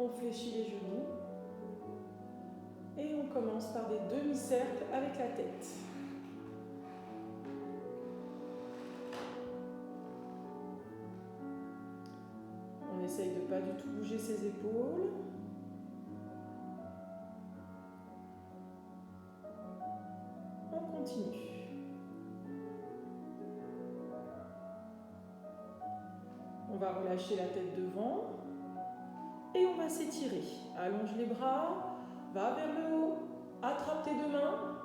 On fléchit les genoux. Et on commence par des demi-cercles avec la tête. On essaye de ne pas du tout bouger ses épaules. On continue. On va relâcher la tête devant et on va s'étirer. Allonge les bras, va vers le haut, attrape tes deux mains,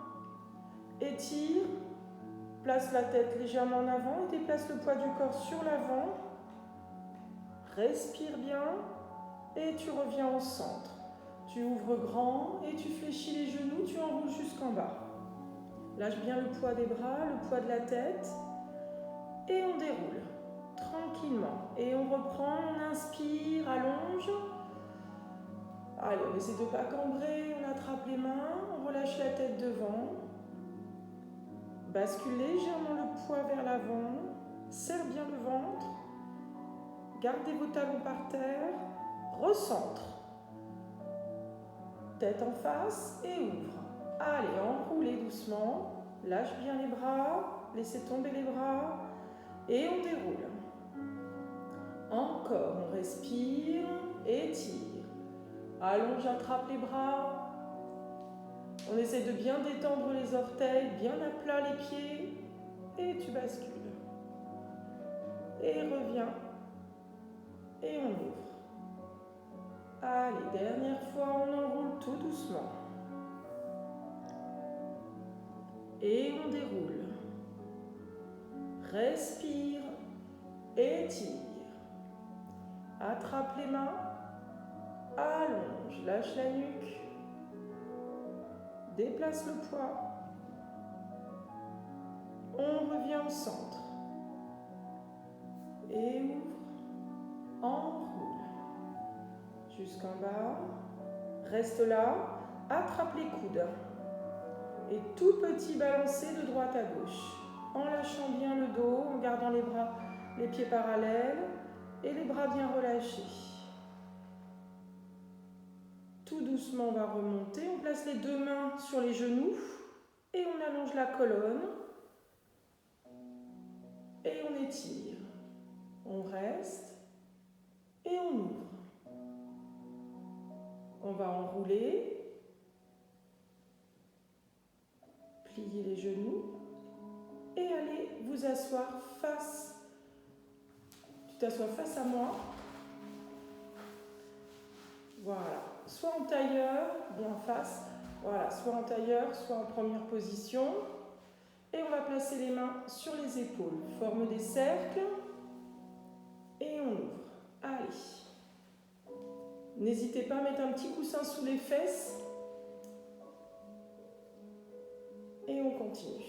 étire, place la tête légèrement en avant et déplace le poids du corps sur l'avant. Respire bien et tu reviens au centre. Tu ouvres grand et tu fléchis les genoux, tu enroules jusqu'en bas. Lâche bien le poids des bras, le poids de la tête et on déroule tranquillement. Et on reprend, on inspire, allonge. Allez, on essaie de ne pas cambrer, on attrape les mains, on relâche la tête devant. Bascule légèrement le poids vers l'avant, serre bien le ventre. Gardez vos talons par terre, recentre. Tête en face et ouvre. Allez, enroulez doucement, lâche bien les bras, laissez tomber les bras et on déroule. Encore, on respire, étire. Allonge, attrape les bras. On essaie de bien détendre les orteils, bien à plat les pieds et tu bascules. Et reviens. Et on ouvre. Allez, dernière fois, on enroule tout doucement. Et on déroule. Respire, étire. Attrape les mains, allonge, lâche la nuque. Déplace le poids. On revient au centre. Et ouvre. Enroule. Jusqu'en bas. Reste là. Attrape les coudes. Et tout petit balancer de droite à gauche. En lâchant bien le dos, en gardant les bras, les pieds parallèles et les bras bien relâchés. Tout doucement, on va remonter. On place les deux mains sur les genoux et on allonge la colonne. Et on étire. On reste et on ouvre. On va enrouler. Pliez les genoux et allez vous asseoir face. Tu t'assois face à moi. Voilà. Soit en tailleur, bien face. Voilà, soit en tailleur, soit en première position. Et on va placer les mains sur les épaules. Forme des cercles. Et on ouvre. Allez. N'hésitez pas à mettre un petit coussin sous les fesses. Et on continue.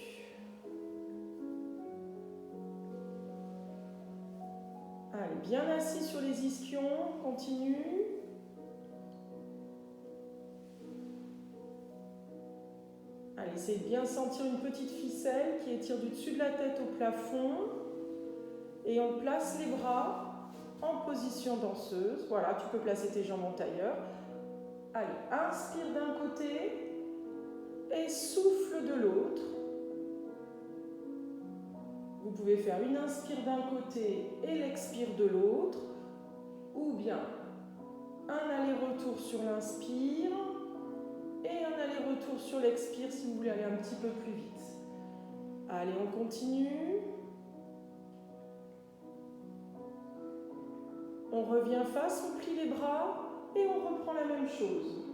Allez, bien assis sur les ischions. Continue. Allez, essayez de bien sentir une petite ficelle qui étire du dessus de la tête au plafond. Et on place les bras en position danseuse. Voilà, tu peux placer tes jambes en tailleur. Allez, inspire d'un côté et souffle de l'autre. Vous pouvez faire une inspire d'un côté et l'expire de l'autre. Ou bien un aller-retour sur l'inspire. Et un aller-retour sur l'expire si vous voulez aller un petit peu plus vite. Allez, on continue. On revient face, on plie les bras et on reprend la même chose.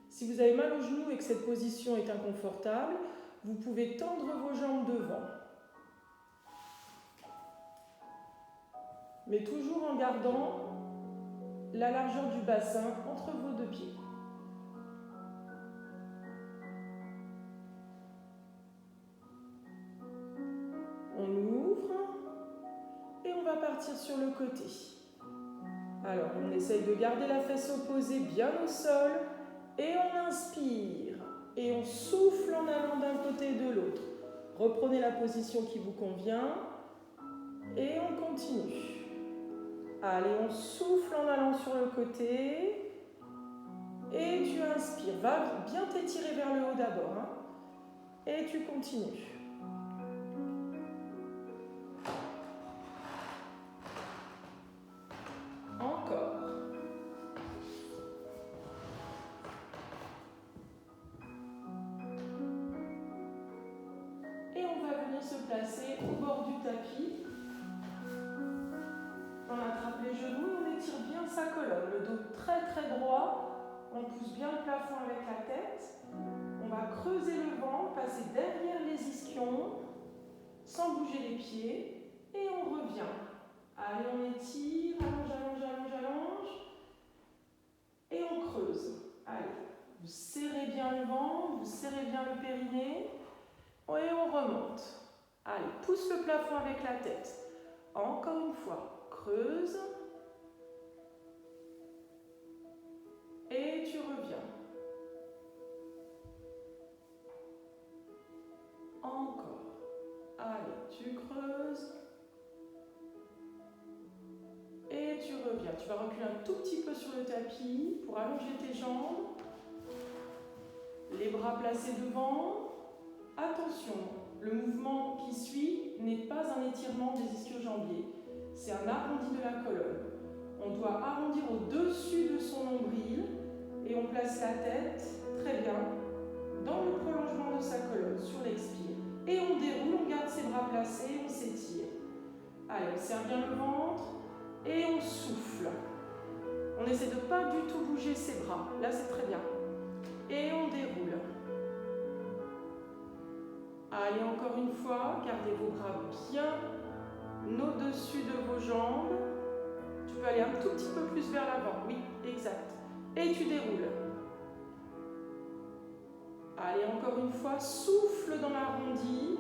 Si vous avez mal aux genoux et que cette position est inconfortable, vous pouvez tendre vos jambes devant. Mais toujours en gardant la largeur du bassin entre vos deux pieds. On ouvre et on va partir sur le côté. Alors, on essaye de garder la fesse opposée bien au sol et on inspire et on souffle en allant d'un côté et de l'autre. Reprenez la position qui vous convient et on continue. Allez, on souffle en allant sur le côté. Et tu inspires. Va bien t'étirer vers le haut d'abord. Hein. Et tu continues. Encore. Et on va venir se placer au bord du tapis. On attrape les genoux et on étire bien sa colonne. Le dos très très droit. On pousse bien le plafond avec la tête. On va creuser le ventre, passer derrière les ischions, sans bouger les pieds. Et on revient. Allez, on étire, allonge, allonge, allonge, allonge. Et on creuse. Allez, vous serrez bien le ventre, vous serrez bien le périnée. Et on remonte. Allez, pousse le plafond avec la tête. Encore une fois, creuse. Et tu reviens. Encore. Allez, tu creuses. Et tu reviens. Tu vas reculer un tout petit peu sur le tapis pour allonger tes jambes. Les bras placés devant. Attention, le mouvement qui suit n'est pas un étirement des ischio-jambiers. C'est un arrondi de la colonne. On doit arrondir au-dessus de son nombril et on place la tête, très bien, dans le prolongement de sa colonne, sur l'expire. Et on déroule, on garde ses bras placés, on s'étire. Allez, on serre bien le ventre et on souffle. On essaie de ne pas du tout bouger ses bras. Là, c'est très bien. Et on déroule. Allez, encore une fois, gardez vos bras bien au-dessus de vos jambes. Tu peux aller un tout petit peu plus vers l'avant. Oui, exact. Et tu déroules. Allez, encore une fois, souffle dans l'arrondi.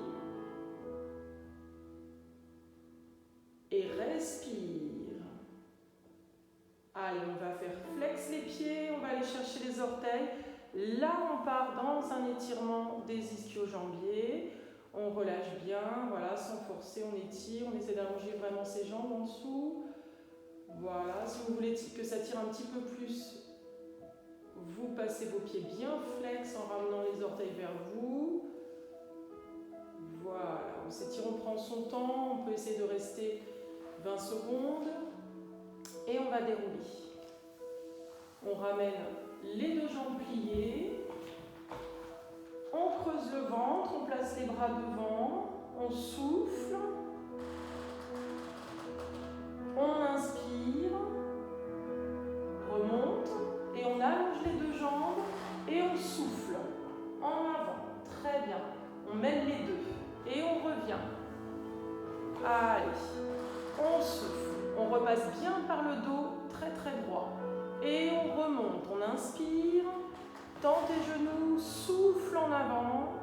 Et respire. Allez, on va faire flex les pieds, on va aller chercher les orteils. Là, on part dans un étirement des ischio-jambiers. On relâche bien, voilà, sans forcer, on étire, on essaie d'allonger vraiment ses jambes en dessous. Voilà, si vous voulez que ça tire un petit peu plus, vous passez vos pieds bien flex en ramenant les orteils vers vous. Voilà, on s'étire, on prend son temps, on peut essayer de rester 20 secondes. Et on va dérouler. On ramène les deux jambes pliées. On creuse le ventre, on place les bras devant. On souffle. On inspire. Remonte. Et on allonge les deux jambes. Et on souffle. En avant. Très bien. On mène les deux. Et on revient. Allez. On souffle. On repasse bien par le dos, très très droit. Et on remonte, on inspire, tend tes genoux, souffle en avant.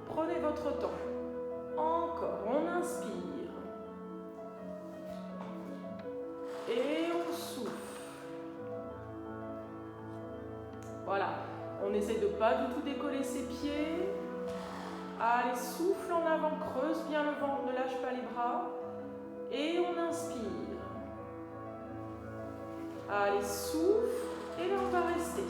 Prenez votre temps. Encore, on inspire. Et on souffle. Voilà, on essaie de ne pas du tout décoller ses pieds. Allez, souffle en avant, creuse bien le ventre, ne lâche pas les bras. Et on inspire. Allez, souffle, et là on va rester.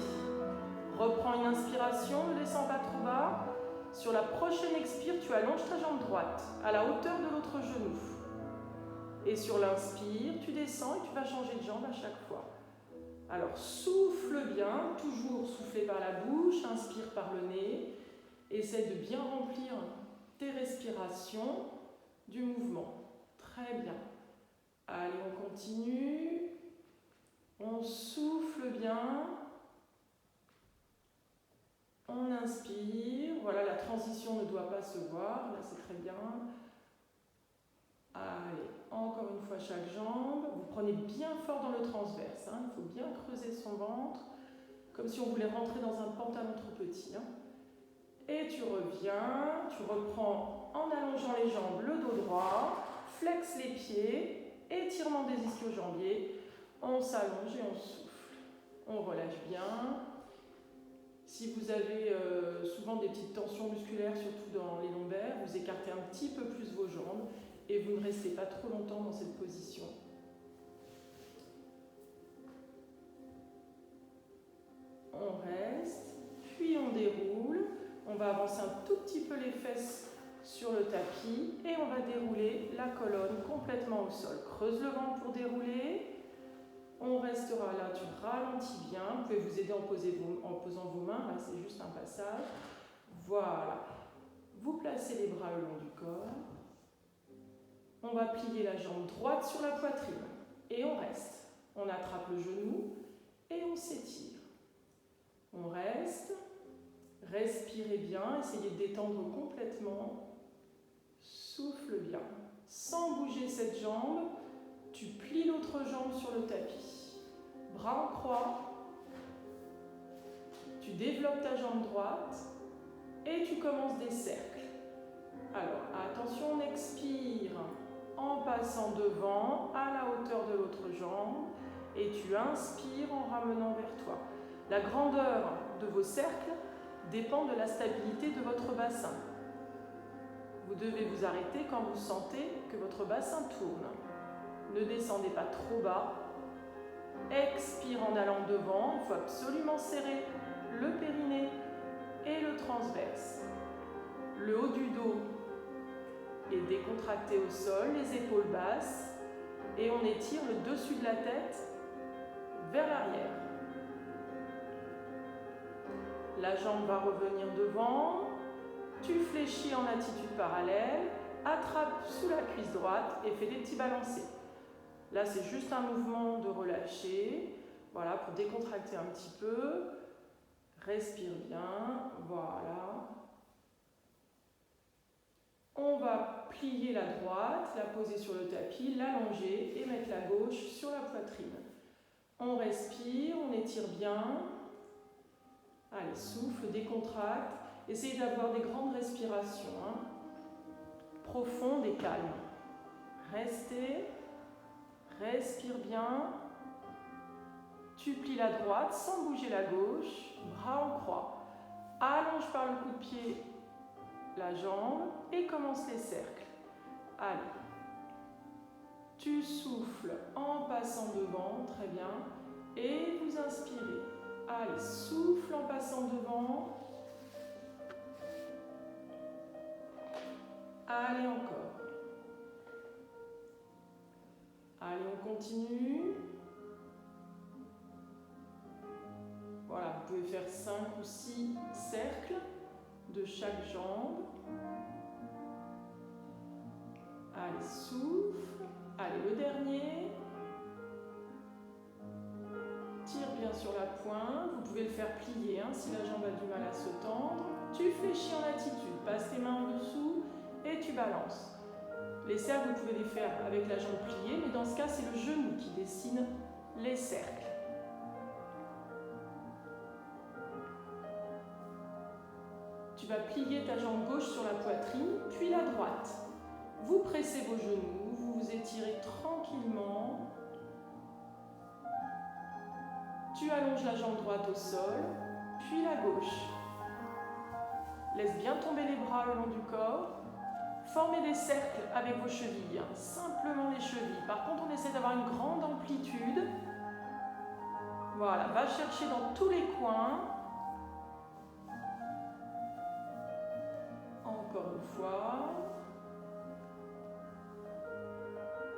Reprends une inspiration, ne descends pas trop bas. Sur la prochaine expire, tu allonges ta jambe droite à la hauteur de l'autre genou. Et sur l'inspire, tu descends et tu vas changer de jambe à chaque fois. Alors souffle bien, toujours souffler par la bouche, inspire par le nez. Essaie de bien remplir tes respirations du mouvement. Très bien. Allez, on continue. On souffle bien. On inspire. Voilà, la transition ne doit pas se voir. Là, c'est très bien. Allez, encore une fois chaque jambe. Vous prenez bien fort dans le transverse. Hein. Il faut bien creuser son ventre. Comme si on voulait rentrer dans un pantalon trop petit. Hein. Et tu reviens. Tu reprends en allongeant les jambes, le dos droit. Flex les pieds. Étirement des ischio-jambiers. On s'allonge et on souffle. On relâche bien. Si vous avez souvent des petites tensions musculaires, surtout dans les lombaires, vous écartez un petit peu plus vos jambes et vous ne restez pas trop longtemps dans cette position. va avancer un tout petit peu les fesses sur le tapis et on va dérouler la colonne complètement au sol. Creuse le ventre pour dérouler. On restera là, tu ralentis bien. Vous pouvez vous aider en posant vos mains, là c'est juste un passage. Voilà. Vous placez les bras le long du corps. On va plier la jambe droite sur la poitrine et on reste. On attrape le genou et on s'étire. On reste. Respirez bien, essayez de détendre complètement. Souffle bien. Sans bouger cette jambe, tu plies l'autre jambe sur le tapis. Bras en croix. Tu développes ta jambe droite et tu commences des cercles. Alors, attention, on expire en passant devant à la hauteur de l'autre jambe et tu inspires en ramenant vers toi. La grandeur de vos cercles dépend de la stabilité de votre bassin. Vous devez vous arrêter quand vous sentez que votre bassin tourne. Ne descendez pas trop bas. Expire en allant devant. Il faut absolument serrer le périnée et le transverse. Le haut du dos est décontracté au sol, les épaules basses, et on étire le dessus de la tête vers l'arrière. La jambe va revenir devant, tu fléchis en attitude parallèle, attrape sous la cuisse droite et fais des petits balancés. Là, c'est juste un mouvement de relâcher, voilà, pour décontracter un petit peu. Respire bien, voilà. On va plier la droite, la poser sur le tapis, l'allonger et mettre la gauche sur la poitrine. On respire, on étire bien. Allez, souffle, décontracte. Essayez d'avoir des grandes respirations, profondes et calmes. Restez, respire bien. Tu plies la droite sans bouger la gauche, bras en croix. Allonge par le coup de pied la jambe et commence les cercles. Allez. Tu souffles en passant devant, très bien. Et vous inspirez. Allez, souffle en passant devant. Allez, encore. Allez, on continue. Voilà, vous pouvez faire 5 ou 6 cercles de chaque jambe. Allez, souffle. Allez, le dernier. Tire bien sur la pointe. Vous pouvez le faire plier si la jambe a du mal à se tendre. Tu fléchis en attitude. Passe tes mains en dessous et tu balances. Les cercles, vous pouvez les faire avec la jambe pliée, mais dans ce cas, c'est le genou qui dessine les cercles. Tu vas plier ta jambe gauche sur la poitrine, puis la droite. Vous pressez vos genoux, vous vous étirez tranquillement. Tu allonges la jambe droite au sol, puis la gauche. Laisse bien tomber les bras le long du corps. Formez des cercles avec vos chevilles, simplement les chevilles. Par contre, on essaie d'avoir une grande amplitude. Voilà, va chercher dans tous les coins. Encore une fois.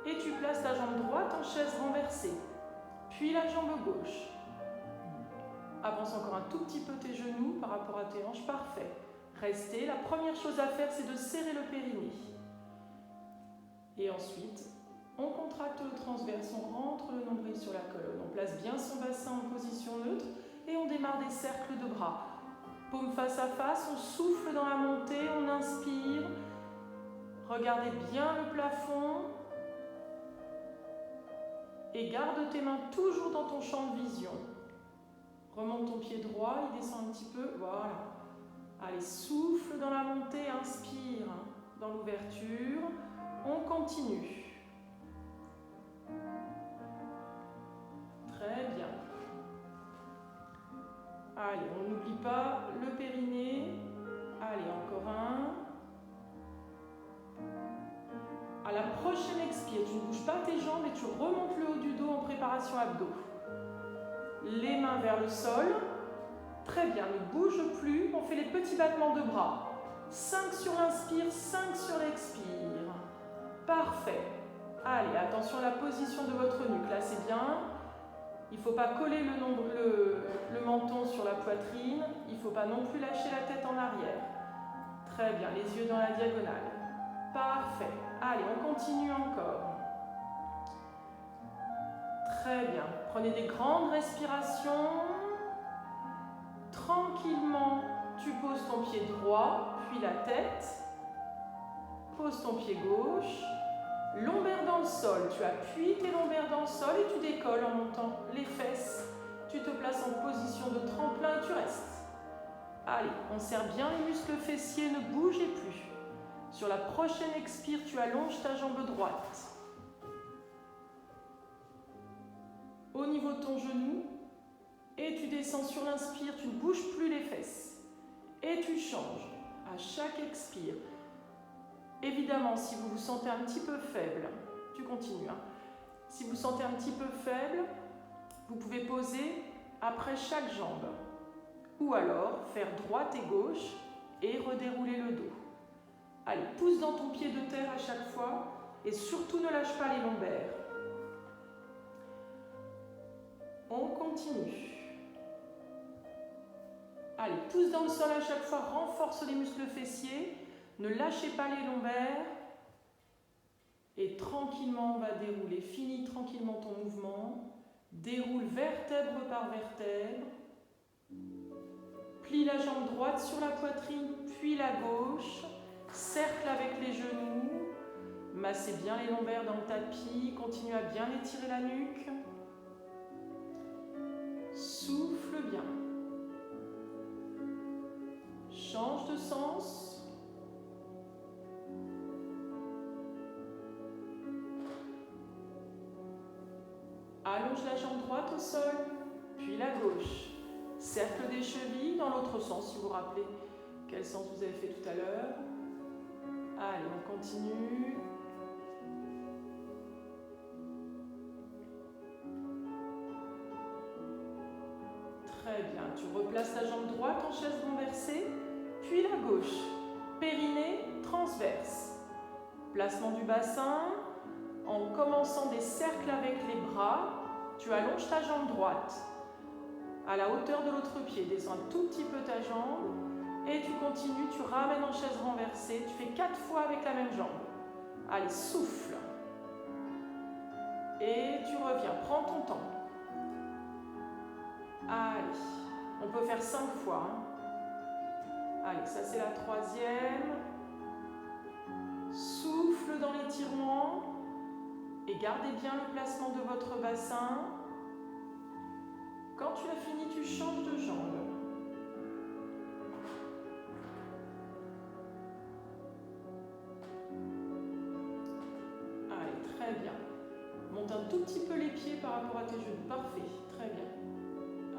Et tu places ta jambe droite en chaise renversée, puis la jambe gauche. Avance encore un tout petit peu tes genoux par rapport à tes hanches, parfait. Restez, la première chose à faire, c'est de serrer le périnée. Et ensuite, on contracte le transverse, on rentre le nombril sur la colonne, on place bien son bassin en position neutre et on démarre des cercles de bras. Paume face à face, on souffle dans la montée, on inspire. Regardez bien le plafond. Et garde tes mains toujours dans ton champ de vision. Remonte ton pied droit, il descend un petit peu, voilà. Allez, souffle dans la montée, inspire dans l'ouverture. On continue. Très bien. Allez, on n'oublie pas le périnée. Allez, encore un. À la prochaine expire, tu ne bouges pas tes jambes et tu remontes le haut du dos en préparation abdos. Les mains vers le sol. Très bien, ne bouge plus, on fait les petits battements de bras. 5 sur l'inspire, 5 sur l'expire. Parfait. Allez, attention à la position de votre nuque, là c'est bien. Il ne faut pas coller le menton sur la poitrine, il ne faut pas non plus lâcher la tête en arrière. Très bien, les yeux dans la diagonale. Parfait. Allez, on continue encore. Très bien. Prenez des grandes respirations. Tranquillement, tu poses ton pied droit, puis la tête. Pose ton pied gauche. Lombaire dans le sol. Tu appuies tes lombaires dans le sol et tu décolles en montant les fesses. Tu te places en position de tremplin et tu restes. Allez, on serre bien les muscles fessiers, ne bougez plus. Sur la prochaine expire, tu allonges ta jambe droite. Au niveau de ton genou, et tu descends sur l'inspire, tu ne bouges plus les fesses. Et tu changes à chaque expire. Évidemment, si vous vous sentez un petit peu faible, tu continues. Si vous vous sentez un petit peu faible, vous pouvez poser après chaque jambe. Ou alors faire droite et gauche et redérouler le dos. Allez, pousse dans ton pied de terre à chaque fois et surtout ne lâche pas les lombaires. On continue. Allez, pousse dans le sol à chaque fois, renforce les muscles fessiers, ne lâchez pas les lombaires. Et tranquillement, on va dérouler. Finis tranquillement ton mouvement. Déroule vertèbre par vertèbre. Plie la jambe droite sur la poitrine, puis la gauche. Cercle avec les genoux. Massez bien les lombaires dans le tapis. Continue à bien étirer la nuque. Souffle bien. Change de sens. Allonge la jambe droite au sol, puis la gauche. Cercle des chevilles dans l'autre sens, si vous vous rappelez quel sens vous avez fait tout à l'heure. Allez, on continue. Très bien, tu replaces la jambe droite en chaise renversée, puis la gauche. Périnée transverse. Placement du bassin. En commençant des cercles avec les bras, tu allonges ta jambe droite à la hauteur de l'autre pied. Descends un tout petit peu ta jambe et tu continues, tu ramènes en chaise renversée. Tu fais 4 fois avec la même jambe. Allez, souffle. Et tu reviens, prends ton temps. Allez, on peut faire 5 fois. Allez, ça c'est la 3e. Souffle dans l'étirement. Et gardez bien le placement de votre bassin. Quand tu as fini, tu changes de jambe. Allez, très bien. Monte un tout petit peu les pieds par rapport à tes genoux. Parfait, très bien.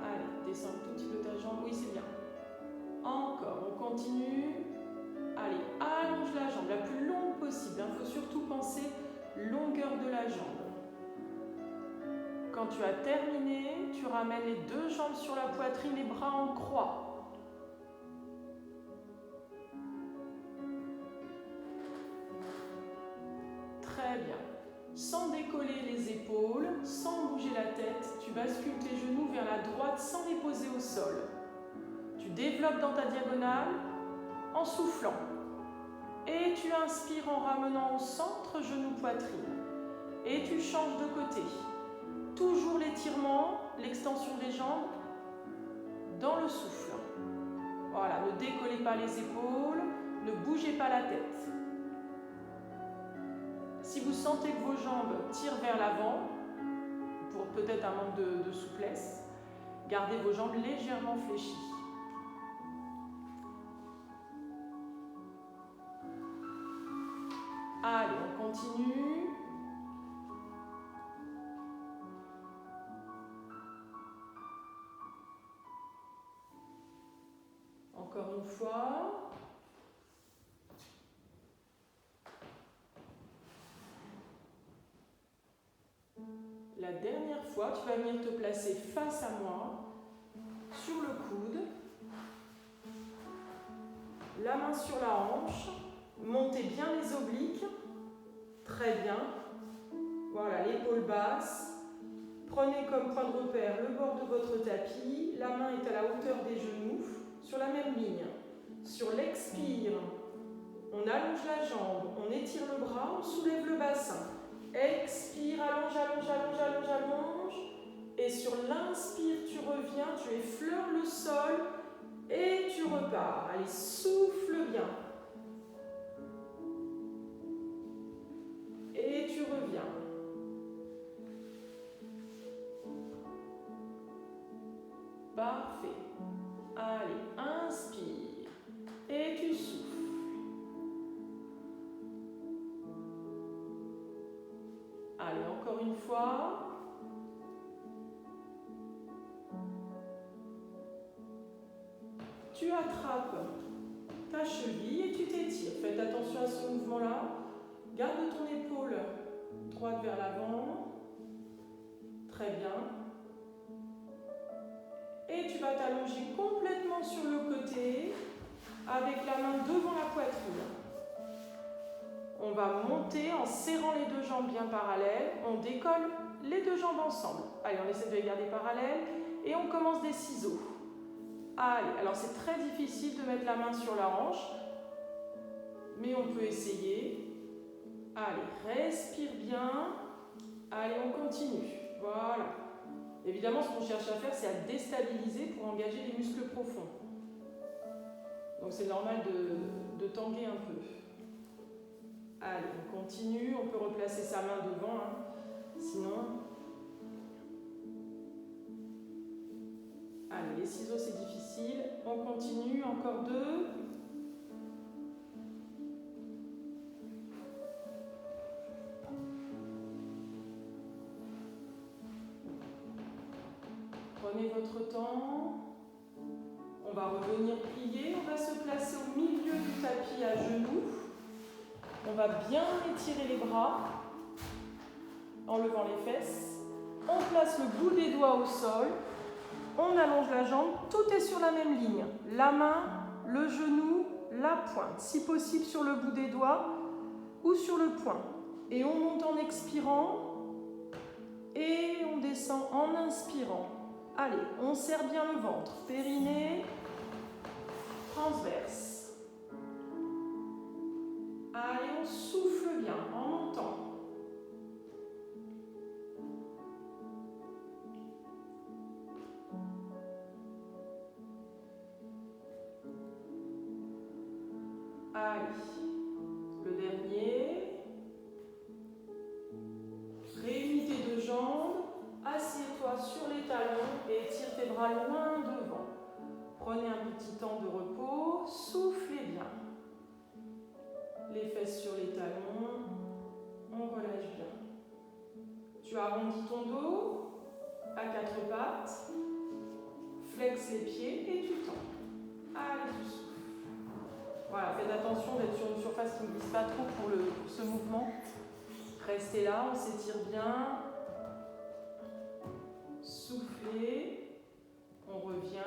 Allez, descends un tout petit peu ta jambe. Oui, c'est bien. Encore, on continue. Allez, allonge la jambe la plus longue possible. Il faut surtout penser longueur de la jambe. Quand tu as terminé, tu ramènes les 2 jambes sur la poitrine, les bras en croix. Très bien. Sans décoller les épaules, sans bouger la tête, tu bascules tes genoux vers la droite sans les poser au sol. Tu développes dans ta diagonale en soufflant. Et tu inspires en ramenant au centre, genou-poitrine. Et tu changes de côté. Toujours l'étirement, l'extension des jambes dans le souffle. Voilà, ne décollez pas les épaules, ne bougez pas la tête. Si vous sentez que vos jambes tirent vers l'avant, pour peut-être un manque de souplesse, gardez vos jambes légèrement fléchies. Allez, on continue. Encore une fois. La dernière fois, tu vas venir te placer face à moi, sur le coude. la main sur la hanche, montez bien les obliques, très bien. Voilà, l'épaule basse. Prenez comme point de repère le bord de votre tapis, la main est à la hauteur des genoux, sur la même ligne. Sur l'expire, on allonge la jambe, on étire le bras, on soulève le bassin. Expire, allonge, allonge, allonge, allonge, allonge. Et sur l'inspire, tu reviens, tu effleures le sol et tu repars. Allez, souffle bien. Et tu reviens. Parfait. Allez, inspire. Et tu souffles. Allez, encore une fois. Tu attrapes ta cheville et tu t'étires. Faites attention à ce mouvement-là. Garde ton épaule droite vers l'avant. Très bien. Et tu vas t'allonger complètement sur le côté avec la main devant la poitrine. On va monter en serrant les deux jambes bien parallèles. On décolle les deux jambes ensemble. Allez, on essaie de les garder parallèles et on commence des ciseaux. Allez, alors c'est très difficile de mettre la main sur la hanche, mais on peut essayer. Allez, respire bien. Allez, on continue. Voilà. Évidemment, ce qu'on cherche à faire, c'est à déstabiliser pour engager les muscles profonds. Donc c'est normal de tanguer un peu. Allez, on continue. On peut replacer sa main devant, sinon... Allez, les ciseaux, c'est difficile. On continue, encore 2. Prenez votre temps. On va revenir plier. On va se placer au milieu du tapis à genoux. On va bien étirer les bras en levant les fesses. On place le bout des doigts au sol. On allonge la jambe, tout est sur la même ligne. La main, le genou, la pointe. Si possible sur le bout des doigts ou sur le poing. Et on monte en expirant et on descend en inspirant. Allez, on serre bien le ventre. Périnée, transverse. Allez, on souffle bien en montant. Allez, le dernier. Réunis tes deux jambes, assieds-toi sur les talons et étire tes bras loin devant. Prenez un petit temps de repos, soufflez bien. Les fesses sur les talons, on relâche bien. Tu arrondis ton dos à 4 pattes, flex les pieds et tu tends. Allez, tu souffles. Voilà, faites attention d'être sur une surface qui ne glisse pas trop pour ce mouvement. Restez là, on s'étire bien. Soufflez. On revient.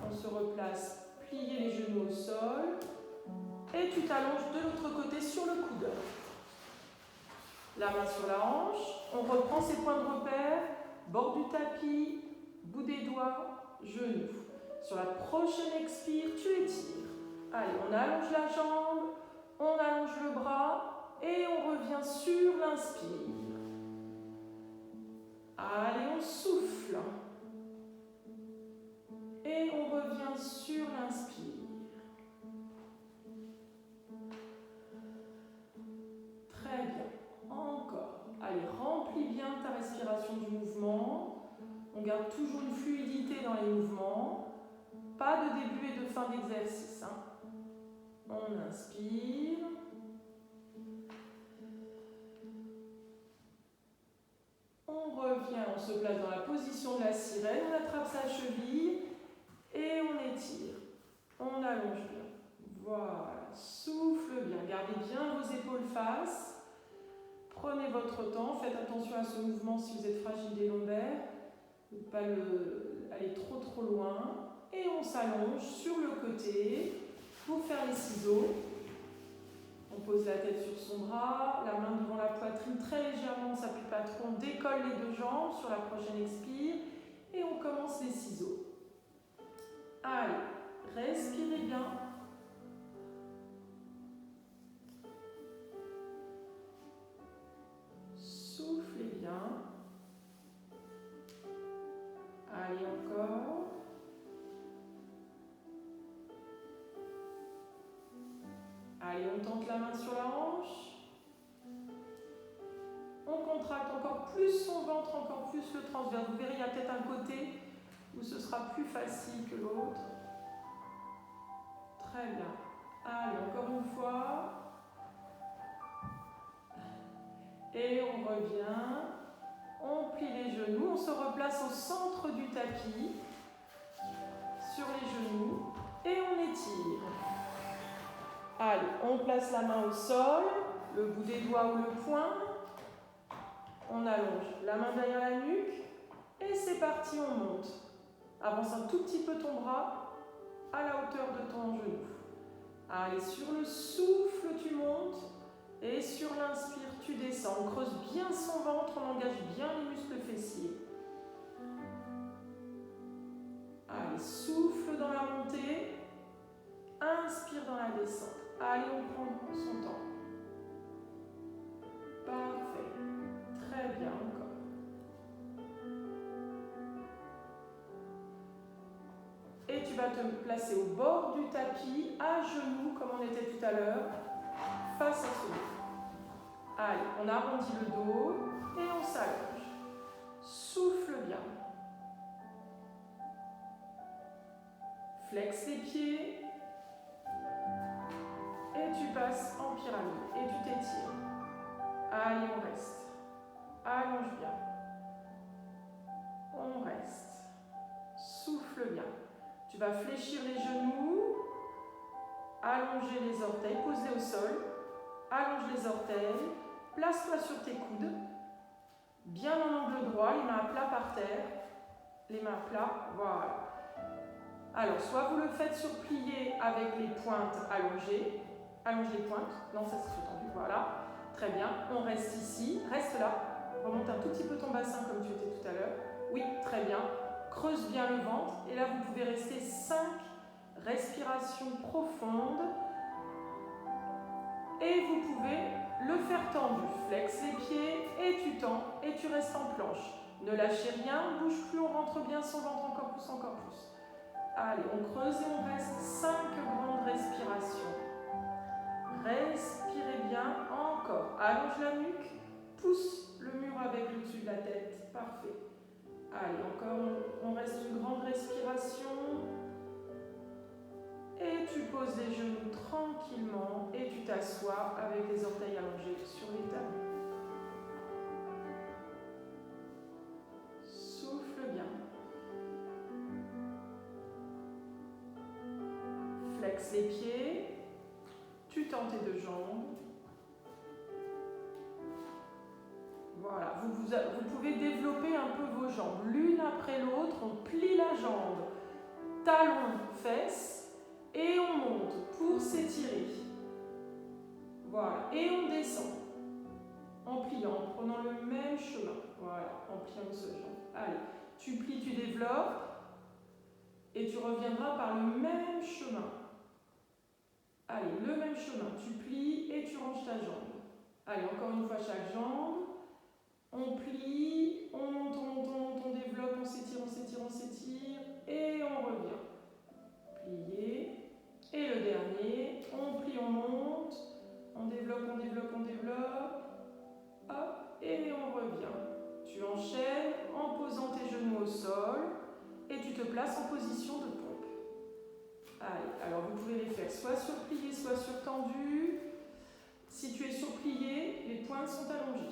On se replace. Pliez les genoux au sol. Et tu t'allonges de l'autre côté sur le coude. La main sur la hanche. On reprend ses points de repère. Bord du tapis. Bout des doigts. Genoux. Sur la prochaine expire, tu étires. Allez, on allonge la jambe, on allonge le bras et on revient sur l'inspire. Allez, on souffle. Et on revient sur l'inspire. Très bien. Encore. Allez, remplis bien ta respiration du mouvement. On garde toujours une fluidité dans les mouvements. Pas de début et de fin d'exercice. On inspire. On revient, on se place dans la position de la sirène, on attrape sa cheville et on étire. On allonge bien. Voilà, souffle bien. Gardez bien vos épaules face. Prenez votre temps, faites attention à ce mouvement si vous êtes fragile des lombaires. Ne pas aller trop loin. Et on s'allonge sur le côté. Pour faire les ciseaux, on pose la tête sur son bras, la main devant la poitrine très légèrement, on ne s'appuie pas trop, on décolle les deux jambes sur la prochaine expire et on commence les ciseaux. Allez, respirez bien. Soufflez bien. Allez, encore. Allez, on tente la main sur la hanche. On contracte encore plus son ventre, encore plus le transverse. Vous verrez, il y a peut-être un côté où ce sera plus facile que l'autre. Très bien. Allez, encore une fois. Et on revient. On plie les genoux. On se replace au centre du tapis. Sur les genoux. Et on étire. Allez, on place la main au sol. Le bout des doigts ou le poing. On allonge la main derrière la nuque. Et c'est parti, on monte. Avance un tout petit peu ton bras à la hauteur de ton genou. Allez, sur le souffle, tu montes. Et sur l'inspire, tu descends. On creuse bien son ventre, on engage bien les muscles fessiers. Allez, souffle dans la montée. Inspire dans la descente. Allez, on prend son temps. Parfait. Très bien, encore. Et tu vas te placer au bord du tapis, à genoux, comme on était tout à l'heure, face à ce dos. Allez, on arrondit le dos et on s'allonge. Souffle bien. Flexe les pieds. Et tu passes en pyramide. Et tu t'étires. Allez, on reste. Allonge bien. On reste. Souffle bien. Tu vas fléchir les genoux. Allonger les orteils. Pose-les au sol. Allonge les orteils. Place-toi sur tes coudes. Bien en angle droit. Les mains à plat par terre. Les mains à plat. Voilà. Alors, soit vous le faites sur plié avec les pointes allongées. Allonge les pointes. Non, ça c'est tendu. Voilà. Très bien. On reste ici. Reste là. Remonte un tout petit peu ton bassin comme tu étais tout à l'heure. Oui, très bien. Creuse bien le ventre. Et là, vous pouvez rester 5 respirations profondes. Et vous pouvez le faire tendu. Flexe les pieds et tu tends. Et tu restes en planche. Ne lâchez rien. On ne bouge plus. On rentre bien son ventre encore plus, encore plus. Allez, on creuse et on reste 5 grandes respirations. Respirez bien. Encore. Allonge la nuque. Pousse le mur avec le dessus de la tête. Parfait. Allez, encore, on reste une grande respiration. Et tu poses les genoux tranquillement et tu t'assois avec les orteils allongés sur les talons. Souffle bien. Flexe les pieds. Tu tends tes deux jambes. Voilà, vous pouvez développer un peu vos jambes. L'une après l'autre, on plie la jambe. Talon, fesses. Et on monte pour s'étirer. Voilà, et on descend. En pliant, en prenant le même chemin. Voilà, en pliant une seule jambe. Allez, tu plies, tu développes. Et tu reviendras par le même chemin. Allez, le même chemin. Tu plies et tu ranges ta jambe. Allez, encore une fois chaque jambe. On plie, on monte, on développe, on s'étire, on s'étire, on s'étire. Et on revient. Plier. Et le dernier, on plie, on monte. On développe, on développe, on développe. Hop, et on revient. Tu enchaînes en posant tes genoux au sol. Et tu te places en position de pompe. Allez, alors vous pouvez les faire soit sur plié, soit sur tendu. Si tu es sur plié, les pointes sont allongées.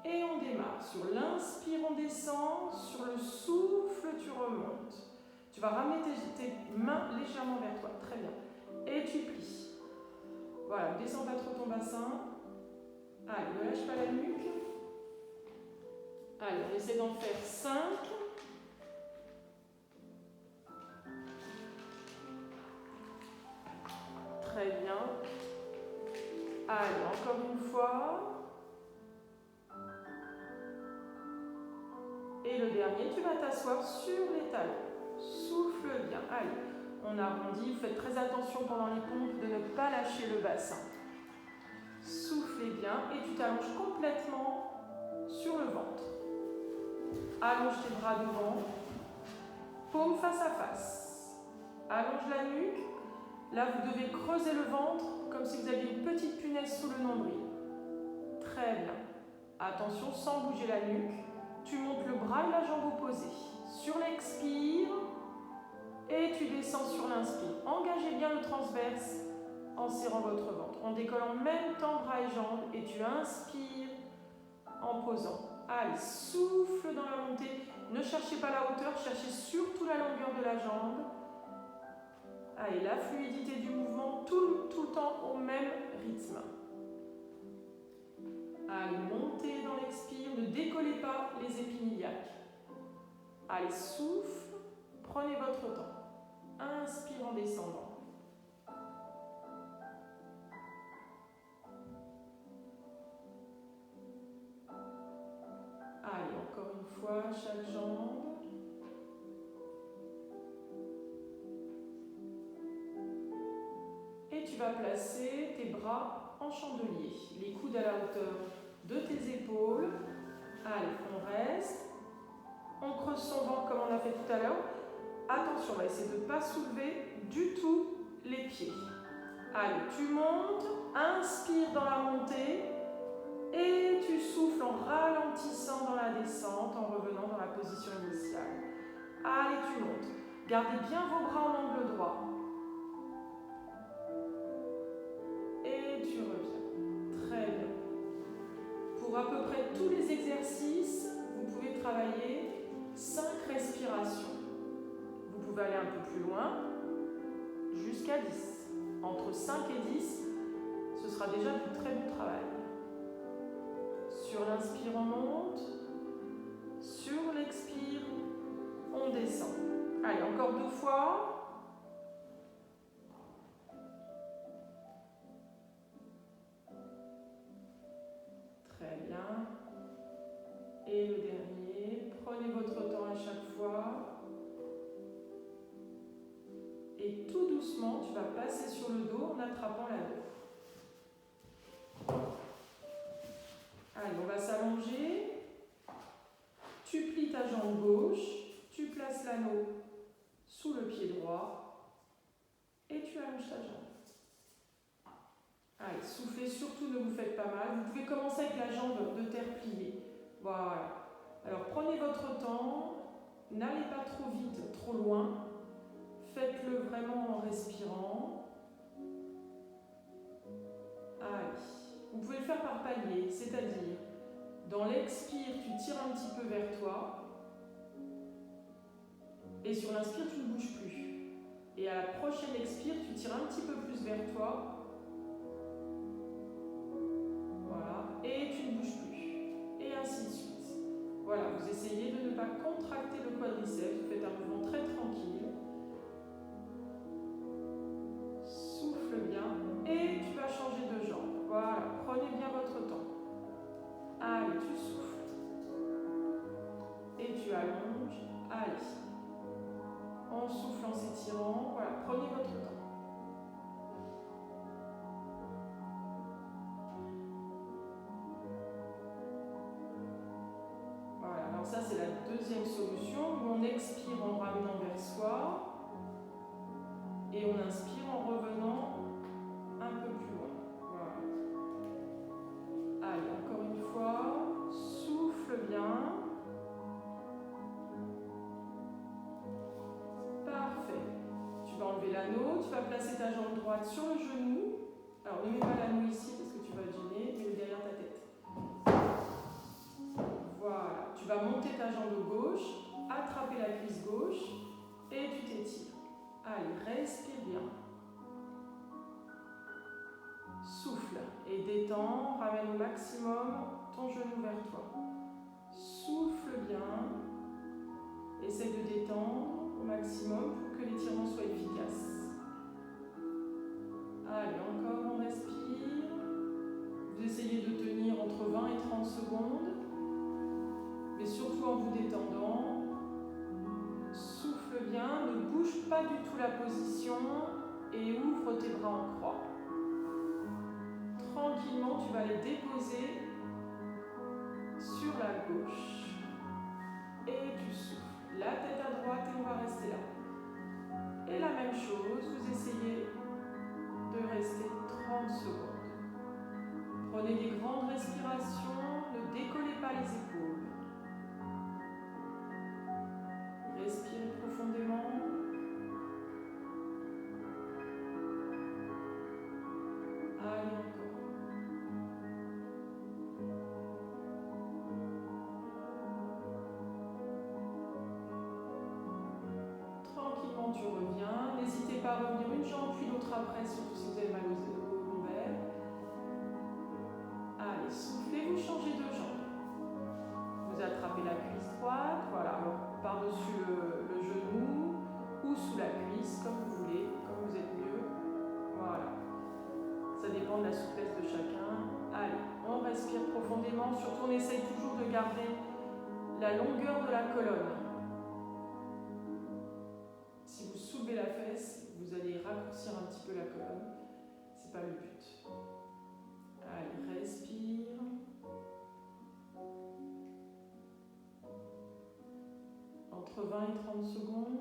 Et on démarre. Sur l'inspire, on descend. Sur le souffle, tu remontes. Tu vas ramener tes mains légèrement vers toi. Très bien. Et tu plies. Voilà, ne descends pas trop ton bassin. Allez, ne lâche pas la nuque. Allez, on essaie d'en faire 5. Allez, encore une fois. Et le dernier, tu vas t'asseoir sur les talons. Souffle bien. Allez, on arrondit. Vous faites très attention pendant les pompes de ne pas lâcher le bassin. Soufflez bien et tu t'allonges complètement sur le ventre. Allonge tes bras devant. Paume face à face. Allonge la nuque. Là, vous devez creuser le ventre comme si vous aviez une petite punaise sous le nombril. Très bien. Attention, sans bouger la nuque. Tu montes le bras et la jambe opposée. Sur l'expire, et tu descends sur l'inspire. Engagez bien le transverse en serrant votre ventre. On décolle en même temps bras et jambes et tu inspires en posant. Allez, souffle dans la montée. Ne cherchez pas la hauteur, cherchez surtout la longueur de la jambe. Allez, la fluidité du mouvement tout le temps au même rythme. Allez, montez dans l'expire, ne décollez pas les épines iliaques. Allez, souffle, prenez votre temps. Inspire en descendant. Allez, encore une fois, chaque jambe. Et tu vas placer tes bras en chandelier, les coudes à la hauteur de tes épaules. Allez, on reste. On creuse son ventre comme on a fait tout à l'heure. Attention, on va essayer de ne pas soulever du tout les pieds. Allez, tu montes, inspire dans la montée et tu souffles en ralentissant dans la descente, en revenant dans la position initiale. Allez, tu montes. Gardez bien vos bras en angle droit. Et tu reviens. Très bien. Pour à peu près tous les exercices, vous pouvez travailler 5 respirations. Vous pouvez aller un peu plus loin, jusqu'à 10. Entre 5 et 10, ce sera déjà du très bon travail. Sur l'inspire, on monte. Sur l'expire, on descend. Allez, encore 2 fois. Très bien. Et le dernier, prenez votre temps à chaque fois. Et tout doucement, tu vas passer sur le dos en attrapant l'anneau. Allez, on va s'allonger. Tu plies ta jambe gauche, tu places l'anneau sous le pied droit et tu allonges ta jambe. Allez, soufflez, surtout ne vous faites pas mal. Vous pouvez commencer avec la jambe de terre pliée. Voilà. Alors prenez votre temps, n'allez pas trop vite, trop loin. Faites-le vraiment en respirant. Allez. Vous pouvez le faire par palier, c'est-à-dire, dans l'expire, tu tires un petit peu vers toi. Et sur l'inspire, tu ne bouges plus. Et à la prochaine expire, tu tires un petit peu plus vers toi. Voilà. Et tu ne bouges plus. Et ainsi de suite. Voilà, vous essayez de ne pas contracter le quadriceps. Vous faites un mouvement très tranquille. Souffle bien. Et tu vas changer de jambe. Voilà, prenez bien votre temps. Allez, tu souffles. Et tu allonges. Allez. On souffle en s'étirant. Voilà, prenez votre temps. Voilà, alors ça c'est la deuxième solution. On expire en ramenant vers soi. Et on inspire en revenant un peu plus loin. Voilà. Allez, encore une fois. Souffle bien. Parfait. Tu vas enlever l'anneau. Tu vas placer ta jambe droite sur le genou. Alors ne mets pas l'anneau ici parce que tu vas te gêner. Mets-le derrière ta tête. Voilà. Tu vas monter ta jambe gauche. Attraper la cuisse gauche. Et tu t'étires. Allez, respire bien. Souffle et détends, ramène au maximum ton genou vers toi. Souffle bien. Essaye de détendre au maximum pour que l'étirement soit efficace. Allez, encore on respire. 30 secondes, mais surtout en vous détendant. Souffle bien, ne bouge pas du tout la position et ouvre tes bras en croix. Tranquillement, tu vas les déposer sur la gauche. Et tu souffles. La tête à droite et on va rester là. Et la même chose, vous essayez de rester 30 secondes. Prenez des grandes respirations, ne décollez pas les épaules. Respirez profondément. Allez encore. Tranquillement, tu reviens. N'hésitez pas à revenir une jambe puis l'autre après, surtout si vous avez mal aux lombaires. Allez, soufflez, vous changez de jambe. Vous attrapez la cuisse droite, voilà, alors par-dessus le genou ou sous la cuisse, comme vous voulez, comme vous êtes mieux. Voilà. Ça dépend de la souplesse de chacun. Allez, on respire profondément. Surtout, on essaye toujours de garder la longueur de la colonne. Si vous soulevez la fesse, vous allez raccourcir un petit peu la colonne. C'est pas le but. Allez, respire. Entre 20 et 30 secondes.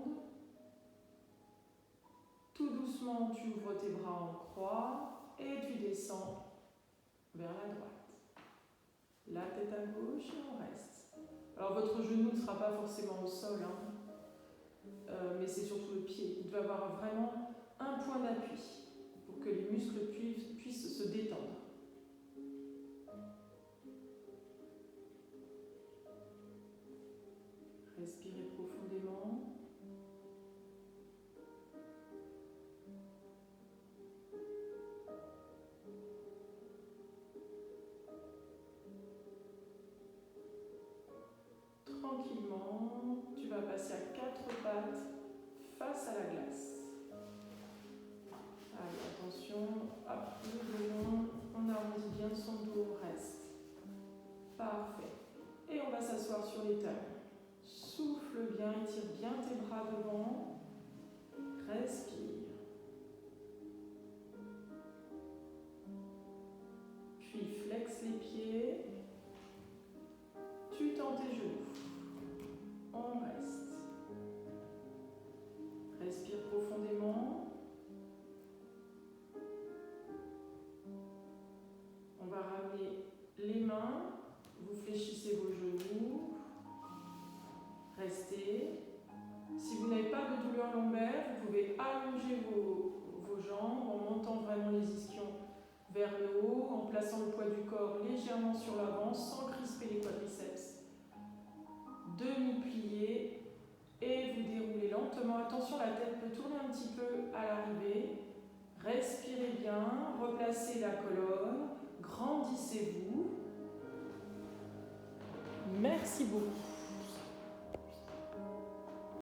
Tout doucement, tu ouvres tes bras en croix et tu descends vers la droite. La tête à gauche et on reste. Alors votre genou ne sera pas forcément au sol, mais c'est surtout le pied. Il doit avoir vraiment un point d'appui pour que les muscles puissent se détendre. Respirez profondément. Tranquillement, tu vas passer à 4 pattes face à la glace. Allez, attention, hop, le dos long, on arrondit bien son dos, reste. Parfait. Et on va s'asseoir sur les talons. Souffle bien, étire bien tes bras devant. Respire. Puis flexe les pieds. Tu tends tes genoux. On reste. Respire profondément. On va ramener les mains. Vous fléchissez vos genoux. Restez. Si vous n'avez pas de douleur lombaire, vous pouvez allonger vos jambes en montant vraiment les ischions vers le haut, en plaçant le poids du corps légèrement sur l'avant, sans crisper les quadriceps. Demi-plié et vous déroulez lentement. Attention, la tête peut tourner un petit peu à l'arrivée. Respirez bien, replacez la colonne, grandissez-vous. Merci beaucoup.